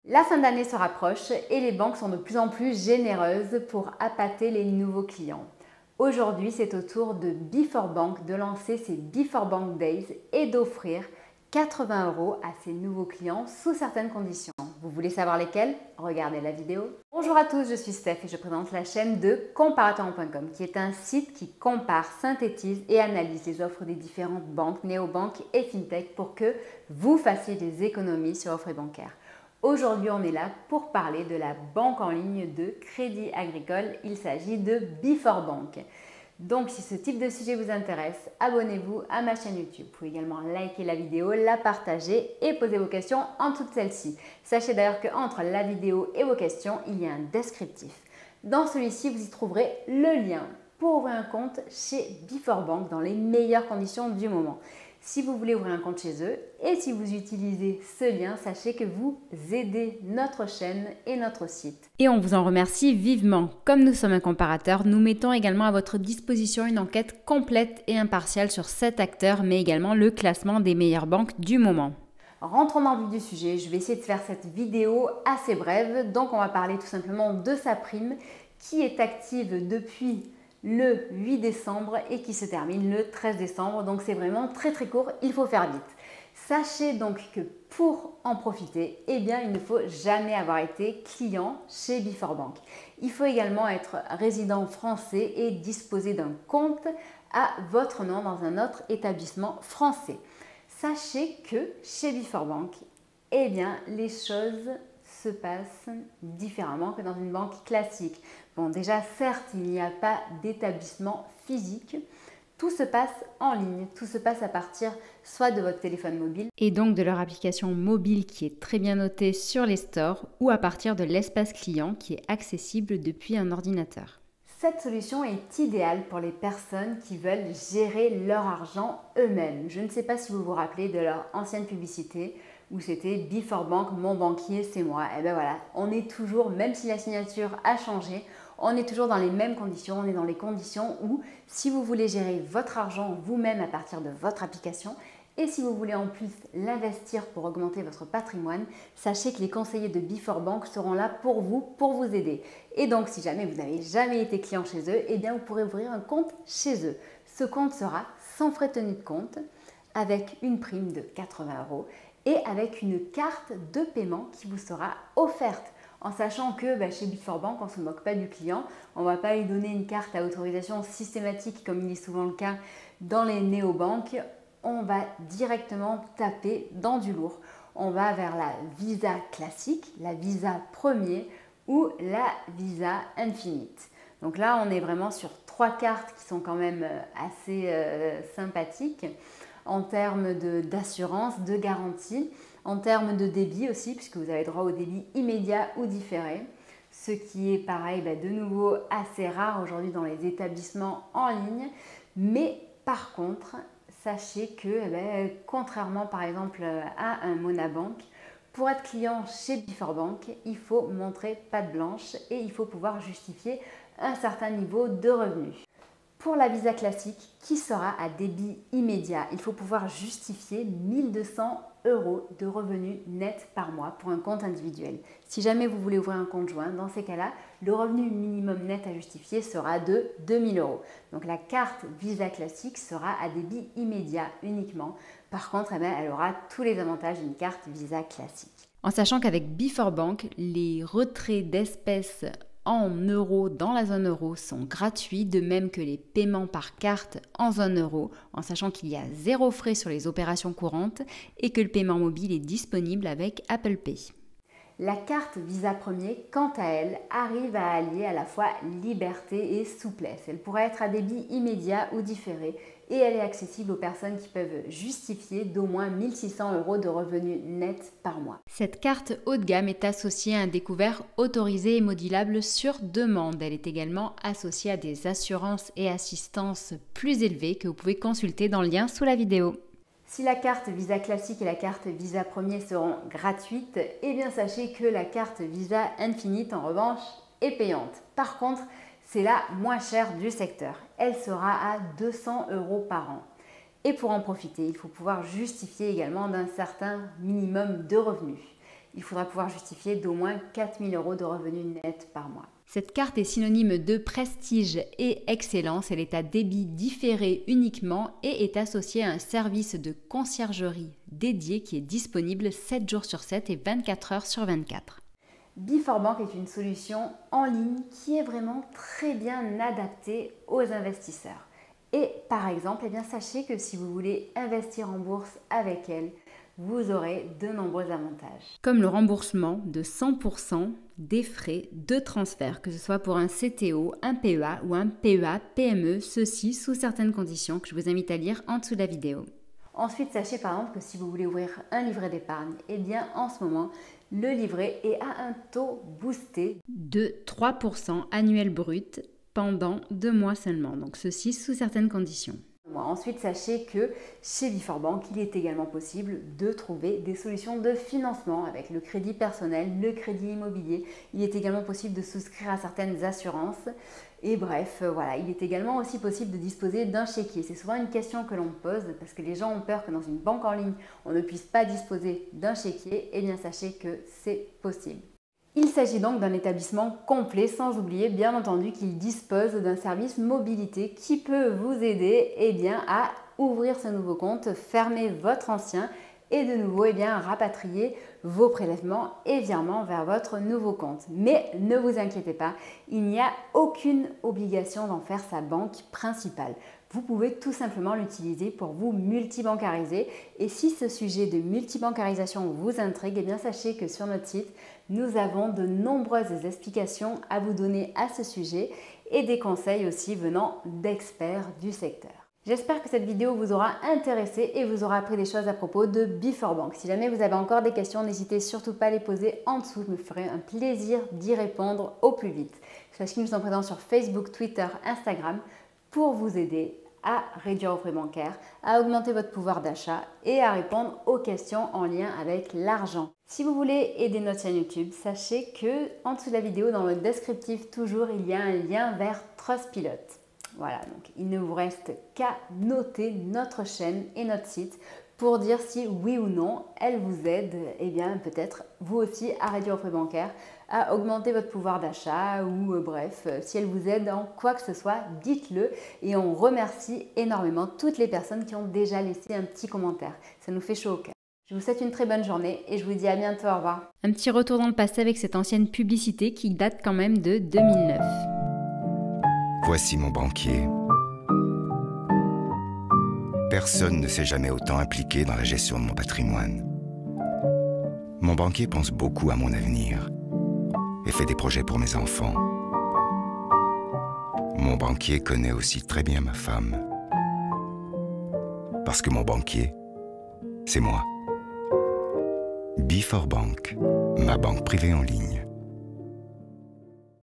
La fin d'année se rapproche et les banques sont de plus en plus généreuses pour appâter les nouveaux clients. Aujourd'hui, c'est au tour de Before Bank de lancer ses Before Bank Days et d'offrir 80 € à ses nouveaux clients sous certaines conditions. Vous voulez savoir lesquelles? Regardez la vidéo. Bonjour à tous, je suis Steph et je présente la chaîne de Comparateur.com qui est un site qui compare, synthétise et analyse les offres des différentes banques, néobanques et fintech pour que vous fassiez des économies sur offres bancaires. Aujourd'hui, on est là pour parler de la banque en ligne de Crédit Agricole. Il s'agit de Before Bank. Donc, si ce type de sujet vous intéresse, abonnez-vous à ma chaîne YouTube. Vous pouvez également liker la vidéo, la partager et poser vos questions en dessous de celle-ci. Sachez d'ailleurs qu'entre la vidéo et vos questions, il y a un descriptif. Dans celui-ci, vous y trouverez le lien pour ouvrir un compte chez Before Bank dans les meilleures conditions du moment. Si vous voulez ouvrir un compte chez eux et si vous utilisez ce lien, sachez que vous aidez notre chaîne et notre site. Et on vous en remercie vivement. Comme nous sommes un comparateur, nous mettons également à votre disposition une enquête complète et impartiale sur 7 acteurs, mais également le classement des meilleures banques du moment. Rentrons dans le vif du sujet, je vais essayer de faire cette vidéo assez brève. Donc on va parler tout simplement de sa prime qui est active depuis le 8 décembre et qui se termine le 13 décembre. Donc c'est vraiment très court, il faut faire vite. Sachez donc que pour en profiter, il ne faut jamais avoir été client chez Before Bank. Il faut également être résident français et disposer d'un compte à votre nom dans un autre établissement français. Sachez que chez Before Bank, les choses se passent différemment que dans une banque classique. Bon, déjà, certes, il n'y a pas d'établissement physique. Tout se passe en ligne, tout se passe à partir soit de votre téléphone mobile et donc de leur application mobile qui est très bien notée sur les stores ou à partir de l'espace client qui est accessible depuis un ordinateur. Cette solution est idéale pour les personnes qui veulent gérer leur argent eux-mêmes. Je ne sais pas si vous vous rappelez de leur ancienne publicité où c'était Before Bank, mon banquier, c'est moi. Et bien voilà, on est toujours, même si la signature a changé, on est toujours dans les mêmes conditions. On est dans les conditions où si vous voulez gérer votre argent vous-même à partir de votre application et si vous voulez en plus l'investir pour augmenter votre patrimoine, sachez que les conseillers de Before Bank seront là pour vous aider. Et donc, si jamais vous n'avez jamais été client chez eux, vous pourrez ouvrir un compte chez eux. Ce compte sera sans frais de tenue de compte, avec une prime de 80 € et avec une carte de paiement qui vous sera offerte. En sachant que chez Before Bank, on ne se moque pas du client, on ne va pas lui donner une carte à autorisation systématique comme il est souvent le cas dans les néobanques. On va directement taper dans du lourd. On va vers la Visa classique, la Visa premier ou la Visa Infinite. Donc là, on est vraiment sur 3 cartes qui sont quand même assez sympathiques en termes d'assurance, de garantie, en termes de débit aussi, puisque vous avez droit au débit immédiat ou différé, ce qui est pareil, de nouveau assez rare aujourd'hui dans les établissements en ligne. Mais par contre, sachez que contrairement par exemple à un Monabank, pour être client chez Before Bank, il faut montrer patte blanche et il faut pouvoir justifier un certain niveau de revenus. Pour la Visa classique, qui sera à débit immédiat, il faut pouvoir justifier 1 200 € de revenus nets par mois pour un compte individuel. Si jamais vous voulez ouvrir un compte joint, dans ces cas-là, le revenu minimum net à justifier sera de 2 000 €. Donc la carte Visa classique sera à débit immédiat uniquement. Par contre, elle aura tous les avantages d'une carte Visa classique. En sachant qu'avec Before Bank, les retraits d'espèces en euros dans la zone euro sont gratuits, de même que les paiements par carte en zone euro, en sachant qu'il y a 0 frais sur les opérations courantes et que le paiement mobile est disponible avec Apple Pay. La carte Visa Premier, quant à elle, arrive à allier à la fois liberté et souplesse. Elle pourra être à débit immédiat ou différé et elle est accessible aux personnes qui peuvent justifier d'au moins 1 600 € de revenus nets par mois. Cette carte haut de gamme est associée à un découvert autorisé et modulable sur demande. Elle est également associée à des assurances et assistances plus élevées que vous pouvez consulter dans le lien sous la vidéo. Si la carte Visa classique et la carte Visa Premier seront gratuites, sachez que la carte Visa Infinite en revanche est payante. Par contre, c'est la moins chère du secteur. Elle sera à 200 € par an. Et pour en profiter, il faut pouvoir justifier également d'un certain minimum de revenus. Il faudra pouvoir justifier d'au moins 4 000 € de revenus nets par mois. Cette carte est synonyme de prestige et excellence. Elle est à débit différé uniquement et est associée à un service de conciergerie dédié qui est disponible 7 jours sur 7 et 24 heures sur 24. Before est une solution en ligne qui est vraiment très bien adaptée aux investisseurs. Et par exemple, sachez que si vous voulez investir en bourse avec elle, vous aurez de nombreux avantages. Comme le remboursement de 100% des frais de transfert, que ce soit pour un CTO, un PEA ou un PEA-PME, ceci sous certaines conditions que je vous invite à lire en dessous de la vidéo. Ensuite, sachez par exemple que si vous voulez ouvrir un livret d'épargne, en ce moment, le livret est à un taux boosté de 3% annuel brut pendant 2 mois seulement. Donc ceci sous certaines conditions. Ensuite, sachez que chez Before il est également possible de trouver des solutions de financement avec le crédit personnel, le crédit immobilier. Il est également possible de souscrire à certaines assurances. Et bref, voilà, il est également aussi possible de disposer d'un chéquier. C'est souvent une question que l'on pose parce que les gens ont peur que dans une banque en ligne, on ne puisse pas disposer d'un chéquier. sachez que c'est possible. Il s'agit donc d'un établissement complet, sans oublier bien entendu qu'il dispose d'un service mobilité qui peut vous aider à ouvrir ce nouveau compte, fermer votre ancien et de nouveau rapatrier vos prélèvements et virements vers votre nouveau compte. Mais ne vous inquiétez pas, il n'y a aucune obligation d'en faire sa banque principale. Vous pouvez tout simplement l'utiliser pour vous multibancariser. Et si ce sujet de multibancarisation vous intrigue, sachez que sur notre site, nous avons de nombreuses explications à vous donner à ce sujet et des conseils aussi venant d'experts du secteur. J'espère que cette vidéo vous aura intéressé et vous aura appris des choses à propos de Before. Si jamais vous avez encore des questions, n'hésitez surtout pas à les poser en dessous. Je me ferai un plaisir d'y répondre au plus vite. Sachez que nous sommes présents sur Facebook, Twitter, Instagram pour vous aider à réduire vos frais bancaires, à augmenter votre pouvoir d'achat et à répondre aux questions en lien avec l'argent. Si vous voulez aider notre chaîne YouTube, sachez que en dessous de la vidéo, dans le descriptif toujours, il y a un lien vers Trustpilot. Voilà, donc il ne vous reste qu'à noter notre chaîne et notre site pour dire si oui ou non elle vous aide, peut-être vous aussi à réduire vos frais bancaires, à augmenter votre pouvoir d'achat ou bref, si elle vous aide en quoi que ce soit, dites-le et on remercie énormément toutes les personnes qui ont déjà laissé un petit commentaire. Ça nous fait chaud au cœur. Je vous souhaite une très bonne journée et je vous dis à bientôt, au revoir. Un petit retour dans le passé avec cette ancienne publicité qui date quand même de 2009. Voici mon banquier. Personne ne s'est jamais autant impliqué dans la gestion de mon patrimoine. Mon banquier pense beaucoup à mon avenir et fait des projets pour mes enfants. Mon banquier connaît aussi très bien ma femme. Parce que mon banquier, c'est moi. Before Bank, ma banque privée en ligne.